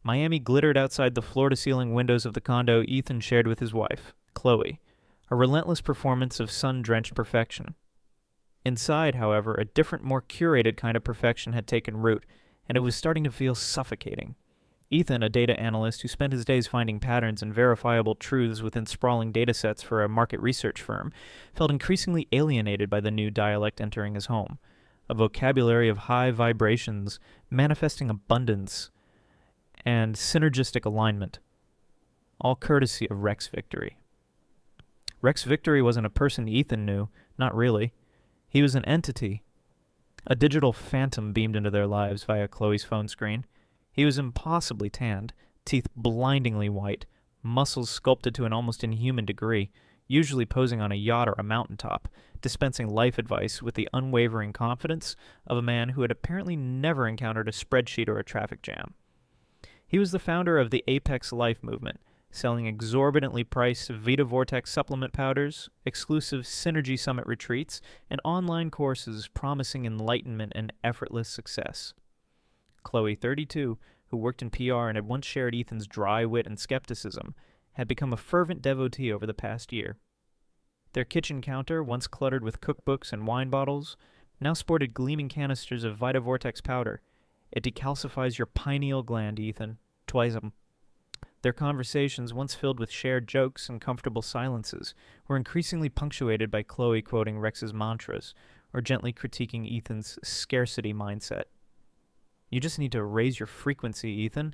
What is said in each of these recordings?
Miami glittered outside the floor-to-ceiling windows of the condo Ethan shared with his wife, Chloe, a relentless performance of sun-drenched perfection. Inside, however, a different, more curated kind of perfection had taken root, and it was starting to feel suffocating. Ethan, a data analyst who spent his days finding patterns and verifiable truths within sprawling datasets for a market research firm, felt increasingly alienated by the new dialect entering his home, a vocabulary of high vibrations, manifesting abundance, and synergistic alignment, all courtesy of Rex Victory. Rex Victory wasn't a person Ethan knew, not really. He was an entity. A digital phantom beamed into their lives via Chloe's phone screen. He was impossibly tanned, teeth blindingly white, muscles sculpted to an almost inhuman degree, usually posing on a yacht or a mountaintop, dispensing life advice with the unwavering confidence of a man who had apparently never encountered a spreadsheet or a traffic jam. He was the founder of the Apex Life movement, selling exorbitantly priced Vita Vortex supplement powders, exclusive Synergy Summit retreats, and online courses promising enlightenment and effortless success. Chloe, 32, who worked in PR and had once shared Ethan's dry wit and skepticism, had become a fervent devotee over the past year. Their kitchen counter, once cluttered with cookbooks and wine bottles, now sported gleaming canisters of Vita Vortex powder. It decalcifies your pineal gland, Ethan. Twice 'em. Their conversations, once filled with shared jokes and comfortable silences, were increasingly punctuated by Chloe quoting Rex's mantras, or gently critiquing Ethan's scarcity mindset. "You just need to raise your frequency, Ethan,"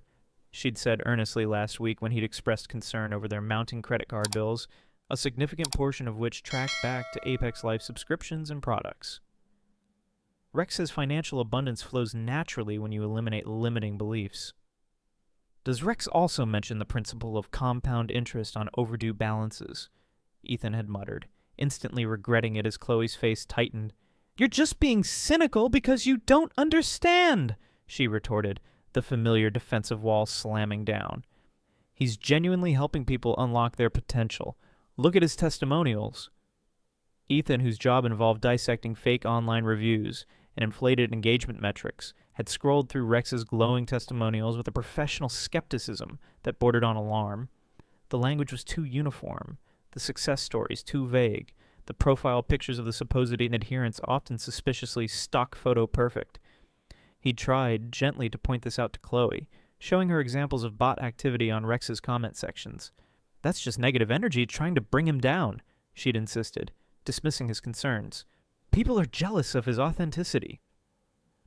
she'd said earnestly last week when he'd expressed concern over their mounting credit card bills, a significant portion of which tracked back to Apex Life subscriptions and products. Rex says financial abundance flows naturally when you eliminate limiting beliefs. "Does Rex also mention the principle of compound interest on overdue balances?" Ethan had muttered, instantly regretting it as Chloe's face tightened. "You're just being cynical because you don't understand," she retorted, the familiar defensive wall slamming down. "He's genuinely helping people unlock their potential. Look at his testimonials." Ethan, whose job involved dissecting fake online reviews and inflated engagement metrics, had scrolled through Rex's glowing testimonials with a professional skepticism that bordered on alarm. The language was too uniform, the success stories too vague, the profile pictures of the supposed adherents often suspiciously stock photo perfect. He tried gently to point this out to Chloe, showing her examples of bot activity on Rex's comment sections. "That's just negative energy trying to bring him down," she'd insisted, dismissing his concerns. "People are jealous of his authenticity."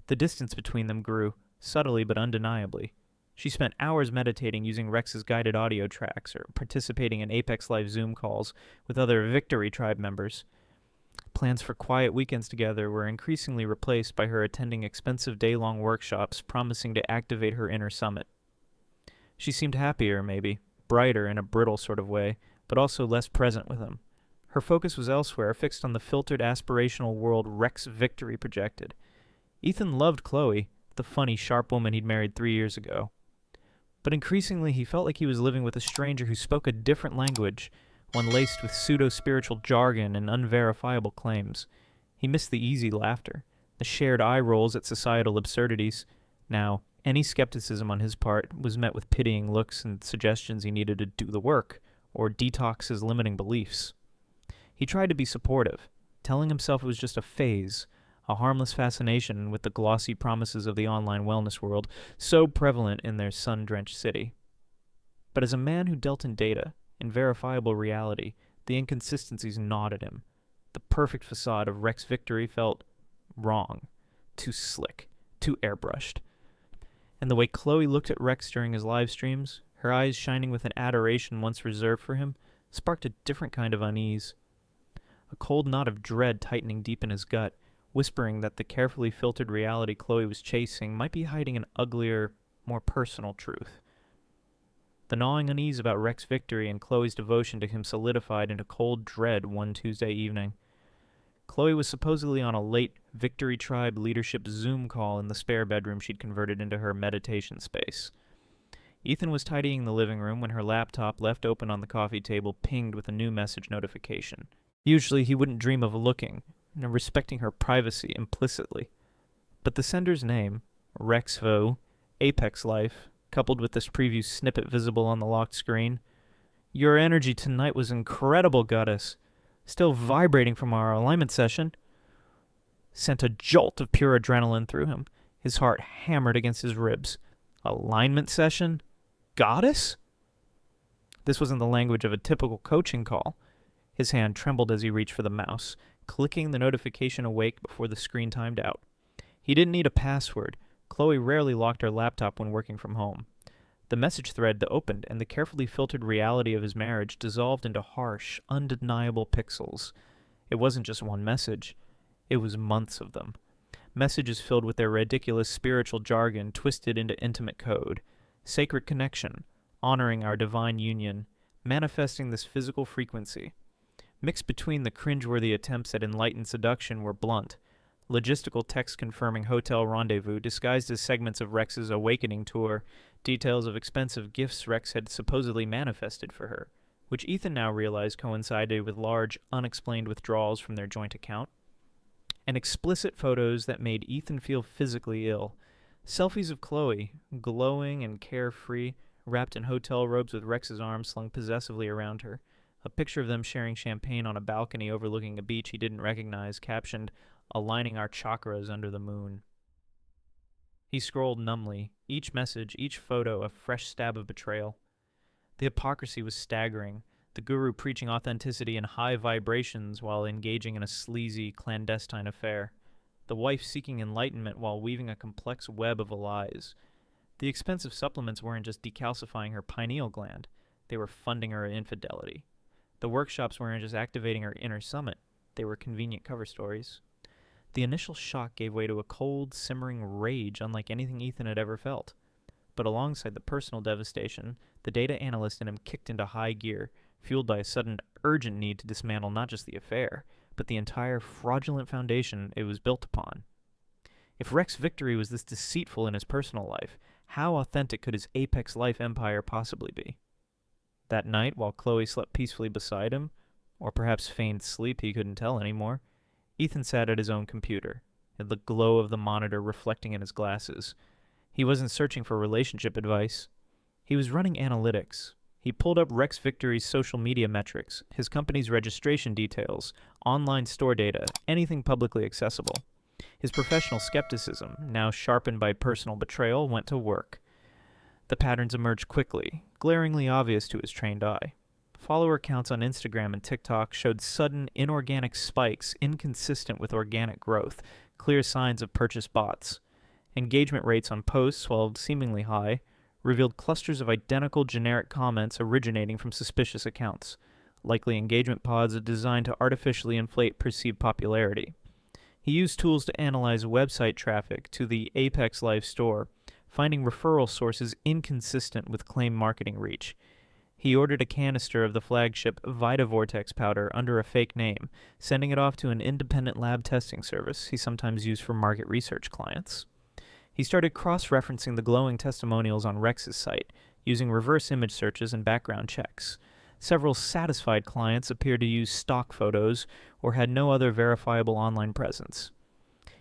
The distance between them grew, subtly but undeniably. She spent hours meditating using Rex's guided audio tracks or participating in Apex Live Zoom calls with other Victory Tribe members. Plans for quiet weekends together were increasingly replaced by her attending expensive day-long workshops promising to activate her inner summit. She seemed happier, maybe, brighter in a brittle sort of way, but also less present with him. Her focus was elsewhere, fixed on the filtered aspirational world Rex Victory projected. Ethan loved Chloe, the funny, sharp woman he'd married 3 years ago. But increasingly he felt like he was living with a stranger who spoke a different language, one laced with pseudo-spiritual jargon and unverifiable claims. He missed the easy laughter, the shared eye rolls at societal absurdities. Now, any skepticism on his part was met with pitying looks and suggestions he needed to do the work, or detox his limiting beliefs. He tried to be supportive, telling himself it was just a phase, a harmless fascination with the glossy promises of the online wellness world, so prevalent in their sun-drenched city. But as a man who dealt in data, in verifiable reality, the inconsistencies gnawed at him. The perfect facade of Rex Victory felt wrong, too slick, too airbrushed. And the way Chloe looked at Rex during his live streams, her eyes shining with an adoration once reserved for him, sparked a different kind of unease. A cold knot of dread tightening deep in his gut, whispering that the carefully filtered reality Chloe was chasing might be hiding an uglier, more personal truth. The gnawing unease about Rex Victory and Chloe's devotion to him solidified into cold dread one Tuesday evening. Chloe was supposedly on a late Victory Tribe leadership Zoom call in the spare bedroom she'd converted into her meditation space. Ethan was tidying the living room when her laptop, left open on the coffee table, pinged with a new message notification. Usually he wouldn't dream of looking, and respecting her privacy implicitly. But the sender's name, Rexvo, Apex Life, coupled with this preview snippet visible on the locked screen. Your energy tonight was incredible, Goddess. Still vibrating from our alignment session. Sent a jolt of pure adrenaline through him. His heart hammered against his ribs. Alignment session? Goddess? This wasn't the language of a typical coaching call. His hand trembled as he reached for the mouse, clicking the notification awake before the screen timed out. He didn't need a password. Chloe rarely locked her laptop when working from home. The message thread that opened and the carefully filtered reality of his marriage dissolved into harsh, undeniable pixels. It wasn't just one message. It was months of them. Messages filled with their ridiculous spiritual jargon twisted into intimate code. Sacred connection, honoring our divine union, manifesting this physical frequency. Mixed between the cringeworthy attempts at enlightened seduction were blunt, logistical texts confirming hotel rendezvous disguised as segments of Rex's awakening tour, details of expensive gifts Rex had supposedly manifested for her, which Ethan now realized coincided with large, unexplained withdrawals from their joint account, and explicit photos that made Ethan feel physically ill. Selfies of Chloe, glowing and carefree, wrapped in hotel robes with Rex's arms slung possessively around her. A picture of them sharing champagne on a balcony overlooking a beach he didn't recognize, captioned, "Aligning our chakras under the moon." He scrolled numbly, each message, each photo a fresh stab of betrayal. The hypocrisy was staggering, the guru preaching authenticity and high vibrations while engaging in a sleazy, clandestine affair. The wife seeking enlightenment while weaving a complex web of lies. The expensive supplements weren't just decalcifying her pineal gland, they were funding her infidelity. The workshops weren't just activating her inner summit, they were convenient cover stories. The initial shock gave way to a cold, simmering rage unlike anything Ethan had ever felt. But alongside the personal devastation, the data analyst in him kicked into high gear, fueled by a sudden, urgent need to dismantle not just the affair, but the entire fraudulent foundation it was built upon. If Rex Victory was this deceitful in his personal life, how authentic could his Apex Life empire possibly be? That night, while Chloe slept peacefully beside him, or perhaps feigned sleep, he couldn't tell anymore, Ethan sat at his own computer, the glow of the monitor reflecting in his glasses. He wasn't searching for relationship advice. He was running analytics. He pulled up Rex Victory's social media metrics, his company's registration details, online store data, anything publicly accessible. His professional skepticism, now sharpened by personal betrayal, went to work. The patterns emerged quickly, glaringly obvious to his trained eye. Follower counts on Instagram and TikTok showed sudden, inorganic spikes inconsistent with organic growth, clear signs of purchase bots. Engagement rates on posts, while seemingly high, revealed clusters of identical generic comments originating from suspicious accounts, likely engagement pods designed to artificially inflate perceived popularity. He used tools to analyze website traffic to the Apex Life store, finding referral sources inconsistent with claimed marketing reach. He ordered a canister of the flagship VitaVortex powder under a fake name, sending it off to an independent lab testing service he sometimes used for market research clients. He started cross-referencing the glowing testimonials on Rex's site, using reverse image searches and background checks. Several satisfied clients appeared to use stock photos or had no other verifiable online presence.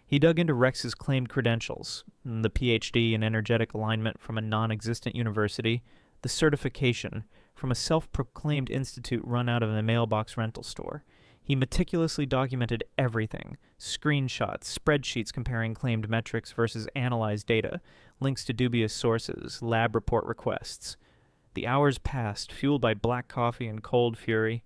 He dug into Rex's claimed credentials, the PhD in energetic alignment from a non-existent university, the certification from a self-proclaimed institute run out of a mailbox rental store. He meticulously documented everything, screenshots, spreadsheets comparing claimed metrics versus analyzed data, links to dubious sources, lab report requests. The hours passed, fueled by black coffee and cold fury.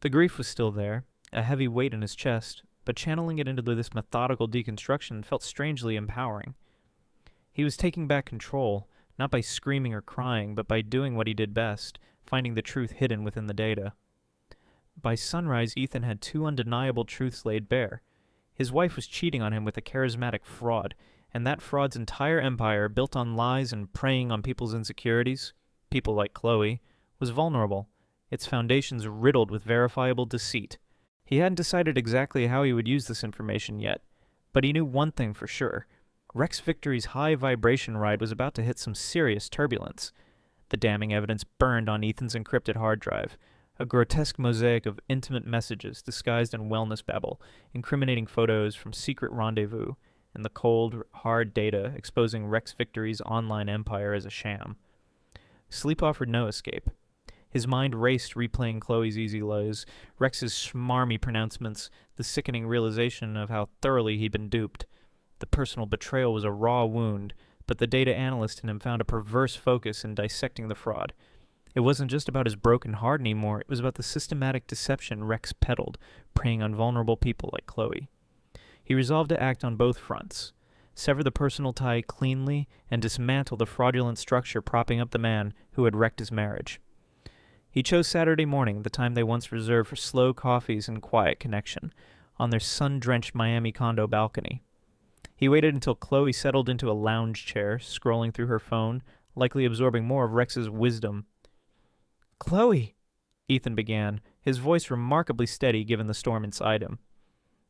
The grief was still there, a heavy weight in his chest, but channeling it into this methodical deconstruction felt strangely empowering. He was taking back control, not by screaming or crying, but by doing what he did best, finding the truth hidden within the data. By sunrise, Ethan had two undeniable truths laid bare. His wife was cheating on him with a charismatic fraud, and that fraud's entire empire, built on lies and preying on people's insecurities, people like Chloe, was vulnerable, its foundations riddled with verifiable deceit. He hadn't decided exactly how he would use this information yet, but he knew one thing for sure. Rex Victory's high vibration ride was about to hit some serious turbulence. The damning evidence burned on Ethan's encrypted hard drive, a grotesque mosaic of intimate messages disguised in wellness babble, incriminating photos from secret rendezvous, and the cold, hard data exposing Rex Victory's online empire as a sham. Sleep offered no escape. His mind raced, replaying Chloe's easy lows, Rex's smarmy pronouncements, the sickening realization of how thoroughly he'd been duped. The personal betrayal was a raw wound, but the data analyst in him found a perverse focus in dissecting the fraud. It wasn't just about his broken heart anymore, it was about the systematic deception Rex peddled, preying on vulnerable people like Chloe. He resolved to act on both fronts, sever the personal tie cleanly, and dismantle the fraudulent structure propping up the man who had wrecked his marriage. He chose Saturday morning, the time they once reserved for slow coffees and quiet connection, on their sun-drenched Miami condo balcony. He waited until Chloe settled into a lounge chair, scrolling through her phone, likely absorbing more of Rex's wisdom. "Chloe," Ethan began, his voice remarkably steady given the storm inside him.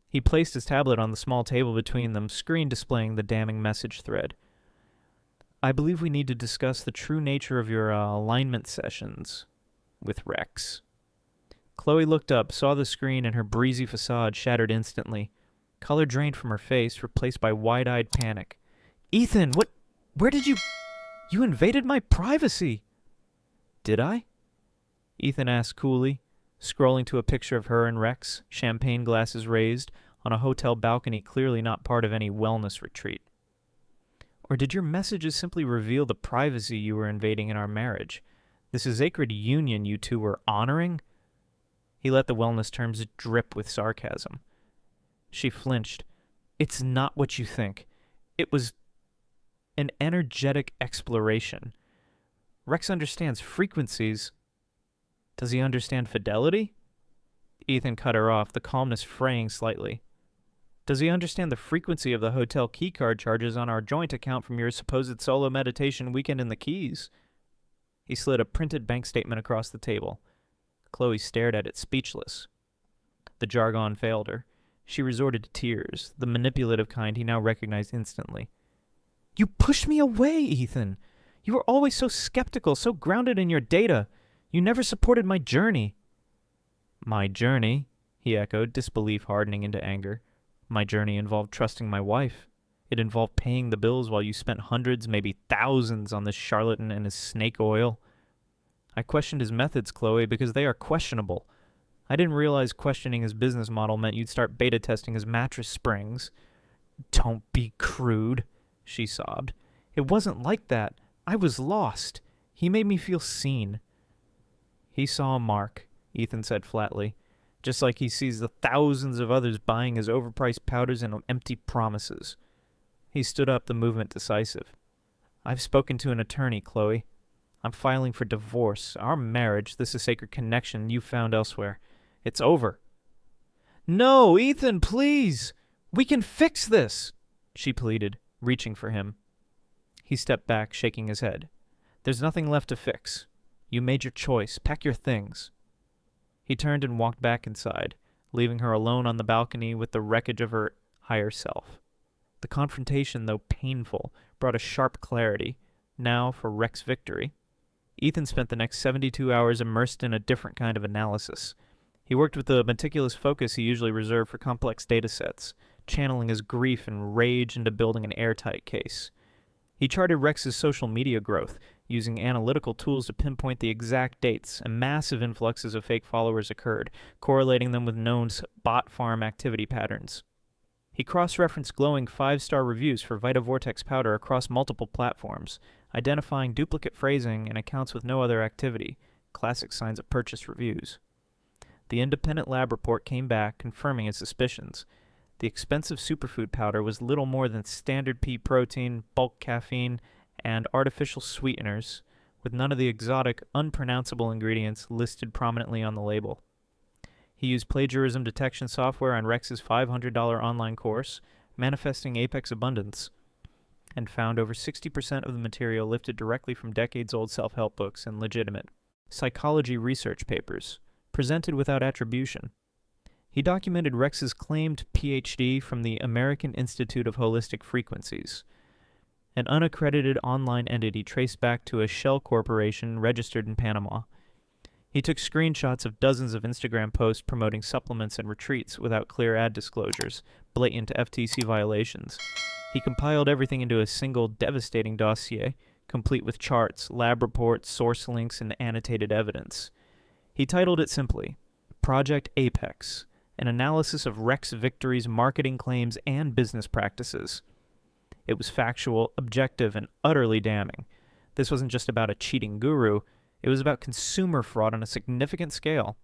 He placed his tablet on the small table between them, screen displaying the damning message thread. "I believe we need to discuss the true nature of your alignment sessions with Rex." Chloe looked up, saw the screen, and her breezy facade shattered instantly. Color drained from her face, replaced by wide-eyed panic. "Ethan, where did you invaded my privacy." "Did I?" Ethan asked coolly, scrolling to a picture of her and Rex, champagne glasses raised, on a hotel balcony clearly not part of any wellness retreat. "Or did your messages simply reveal the privacy you were invading in our marriage? This sacred union you two were honoring?" He let the wellness terms drip with sarcasm. She flinched. "It's not what you think. It was an energetic exploration. Rex understands frequencies. Does he understand fidelity?" Ethan cut her off, the calmness fraying slightly. "Does he understand the frequency of the hotel keycard charges on our joint account from your supposed solo meditation weekend in the Keys?" He slid a printed bank statement across the table. Chloe stared at it, speechless. The jargon failed her. She resorted to tears, the manipulative kind he now recognized instantly. "You pushed me away, Ethan. You were always so skeptical, so grounded in your data. You never supported my journey." "My journey?" he echoed, disbelief hardening into anger. "My journey involved trusting my wife. It involved paying the bills while you spent hundreds, maybe thousands, on this charlatan and his snake oil. I questioned his methods, Chloe, because they are questionable. I didn't realize questioning his business model meant you'd start beta testing his mattress springs." "Don't be crude," she sobbed. "It wasn't like that. I was lost. He made me feel seen." "He saw a mark," Ethan said flatly, "just like he sees the thousands of others buying his overpriced powders and empty promises." He stood up, the movement decisive. "I've spoken to an attorney, Chloe. I'm filing for divorce. Our marriage, this is sacred connection you found elsewhere. It's over." "No, Ethan, please! We can fix this!" she pleaded, reaching for him. He stepped back, shaking his head. "There's nothing left to fix. You made your choice. Pack your things." He turned and walked back inside, leaving her alone on the balcony with the wreckage of her higher self. The confrontation, though painful, brought a sharp clarity, now for Rex Victory. Ethan spent the next 72 hours immersed in a different kind of analysis. He worked with the meticulous focus he usually reserved for complex data sets, channeling his grief and rage into building an airtight case. He charted Rex's social media growth, using analytical tools to pinpoint the exact dates and massive influxes of fake followers occurred, correlating them with known bot farm activity patterns. He cross-referenced glowing 5-star reviews for Vita Vortex powder across multiple platforms, identifying duplicate phrasing and accounts with no other activity, classic signs of purchase reviews. The independent lab report came back, confirming his suspicions. The expensive superfood powder was little more than standard pea protein, bulk caffeine, and artificial sweeteners, with none of the exotic, unpronounceable ingredients listed prominently on the label. He used plagiarism detection software on Rex's $500 online course, Manifesting Apex Abundance, and found over 60% of the material lifted directly from decades-old self-help books and legitimate psychology research papers, presented without attribution. He documented Rex's claimed PhD from the American Institute of Holistic Frequencies, an unaccredited online entity traced back to a shell corporation registered in Panama. He took screenshots of dozens of Instagram posts promoting supplements and retreats without clear ad disclosures, blatant FTC violations. He compiled everything into a single devastating dossier, complete with charts, lab reports, source links, and annotated evidence. He titled it simply, Project Apex, an analysis of Rex Victory's marketing claims and business practices. It was factual, objective, and utterly damning. This wasn't just about a cheating guru, it was about consumer fraud on a significant scale.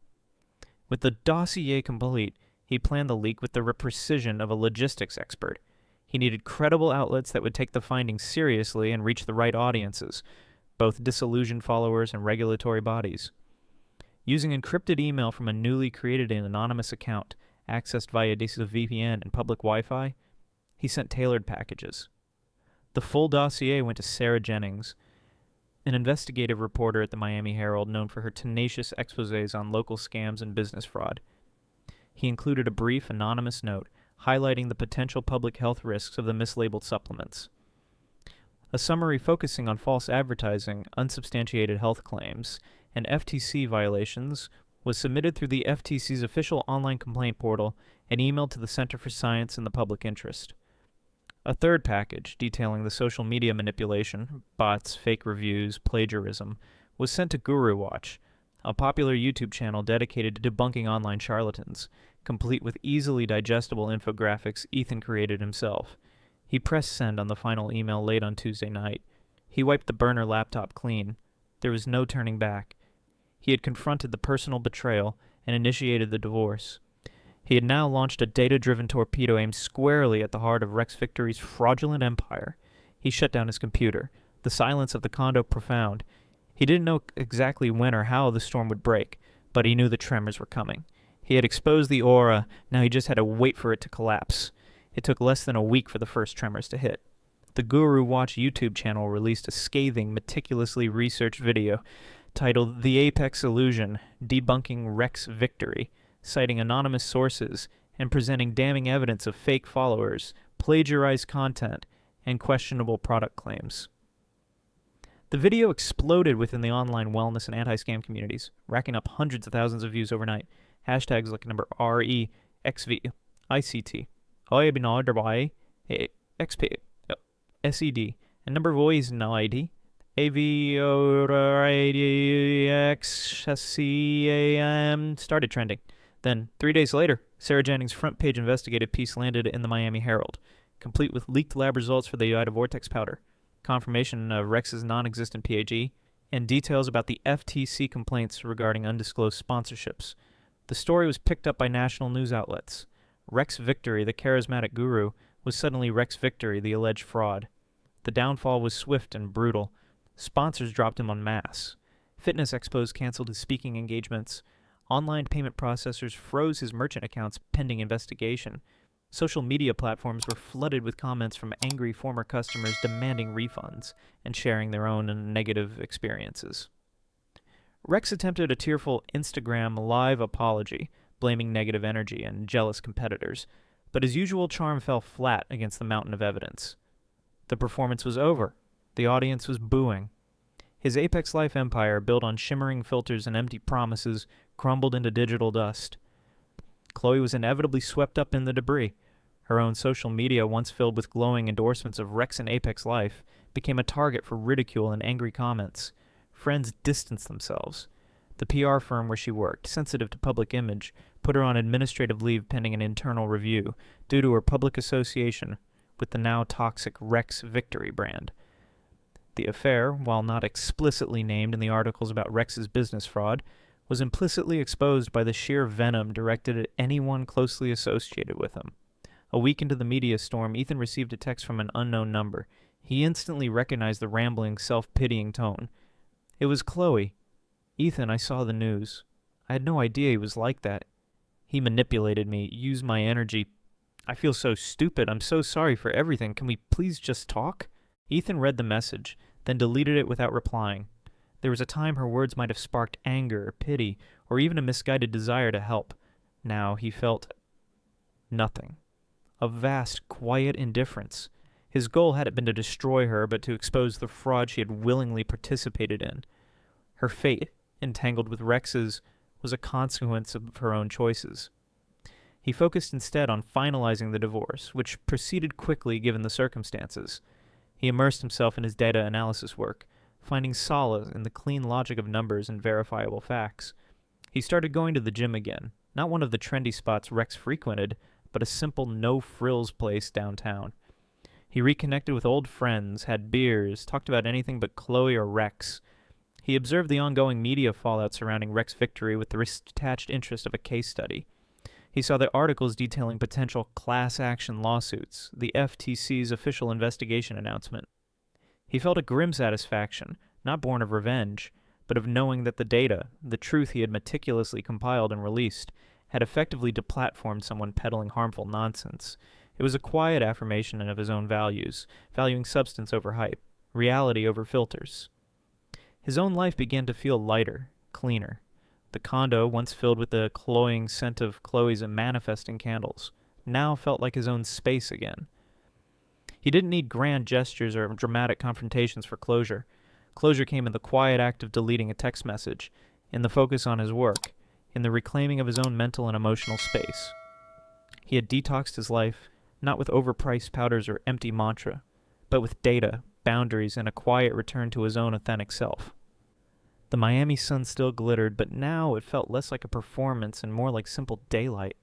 With the dossier complete, he planned the leak with the precision of a logistics expert. He needed credible outlets that would take the findings seriously and reach the right audiences, both disillusioned followers and regulatory bodies. Using encrypted email from a newly created anonymous account, accessed via VPN and public Wi-Fi, he sent tailored packages. The full dossier went to Sarah Jennings, an investigative reporter at the Miami Herald known for her tenacious exposés on local scams and business fraud. He included a brief, anonymous note highlighting the potential public health risks of the mislabeled supplements. A summary focusing on false advertising, unsubstantiated health claims, and FTC violations was submitted through the FTC's official online complaint portal and emailed to the Center for Science and the Public Interest. A third package, detailing the social media manipulation, bots, fake reviews, plagiarism, was sent to Guru Watch, a popular YouTube channel dedicated to debunking online charlatans, complete with easily digestible infographics Ethan created himself. He pressed send on the final email late on Tuesday night. He wiped the burner laptop clean. There was no turning back. He had confronted the personal betrayal and initiated the divorce. He had now launched a data-driven torpedo aimed squarely at the heart of Rex Victory's fraudulent empire. He shut down his computer. The silence of the condo profound. He didn't know exactly when or how the storm would break, but he knew the tremors were coming. He had exposed the aura, now he just had to wait for it to collapse. It took less than a week for the first tremors to hit. The Guru Watch YouTube channel released a scathing, meticulously researched video titled The Apex Illusion, Debunking Rex Victory, citing anonymous sources and presenting damning evidence of fake followers, plagiarized content, and questionable product claims. The video exploded within the online wellness and anti-scam communities, racking up hundreds of thousands of views overnight. Hashtags like number REXVICT, XP, SED, and number voice NID, AVORADXCAM started trending. Then, 3 days later, Sarah Jennings' front-page investigative piece landed in the Miami Herald, complete with leaked lab results for the Ida Vortex powder, confirmation of Rex's non-existent PAG, and details about the FTC complaints regarding undisclosed sponsorships. The story was picked up by national news outlets. Rex Victory, the charismatic guru, was suddenly Rex Victory, the alleged fraud. The downfall was swift and brutal. Sponsors dropped him en masse. Fitness expos canceled his speaking engagements. Online payment processors froze his merchant accounts pending investigation. Social media platforms were flooded with comments from angry former customers demanding refunds and sharing their own negative experiences. Rex attempted a tearful Instagram live apology, blaming negative energy and jealous competitors, but his usual charm fell flat against the mountain of evidence. The performance was over. The audience was booing. His Apex Life empire, built on shimmering filters and empty promises, crumbled into digital dust. Chloe was inevitably swept up in the debris. Her own social media, once filled with glowing endorsements of Rex and Apex Life, became a target for ridicule and angry comments. Friends distanced themselves. The PR firm where she worked, sensitive to public image, put her on administrative leave pending an internal review due to her public association with the now toxic Rex Victory brand. The affair, while not explicitly named in the articles about Rex's business fraud, was implicitly exposed by the sheer venom directed at anyone closely associated with him. A week into the media storm, Ethan received a text from an unknown number. He instantly recognized the rambling, self-pitying tone. It was Chloe. Ethan, I saw the news. I had no idea he was like that. He manipulated me, used my energy. I feel so stupid. I'm so sorry for everything. Can we please just talk? Ethan read the message, then deleted it without replying. There was a time her words might have sparked anger, pity, or even a misguided desire to help. Now he felt nothing. A vast, quiet indifference. His goal hadn't been to destroy her, but to expose the fraud she had willingly participated in. Her fate, entangled with Rex's, was a consequence of her own choices. He focused instead on finalizing the divorce, which proceeded quickly given the circumstances. He immersed himself in his data analysis work, finding solace in the clean logic of numbers and verifiable facts. He started going to the gym again, not one of the trendy spots Rex frequented, but a simple no-frills place downtown. He reconnected with old friends, had beers, talked about anything but Chloe or Rex. He observed the ongoing media fallout surrounding Rex's victory with the detached interest of a case study. He saw the articles detailing potential class action lawsuits, the FTC's official investigation announcement. He felt a grim satisfaction, not born of revenge, but of knowing that the data, the truth he had meticulously compiled and released, had effectively deplatformed someone peddling harmful nonsense. It was a quiet affirmation of his own values, valuing substance over hype, reality over filters. His own life began to feel lighter, cleaner. The condo, once filled with the cloying scent of Chloe's manifesting candles, now felt like his own space again. He didn't need grand gestures or dramatic confrontations for closure. Closure came in the quiet act of deleting a text message, in the focus on his work, in the reclaiming of his own mental and emotional space. He had detoxed his life, not with overpriced powders or empty mantra, but with data, boundaries, and a quiet return to his own authentic self. The Miami sun still glittered, but now it felt less like a performance and more like simple daylight.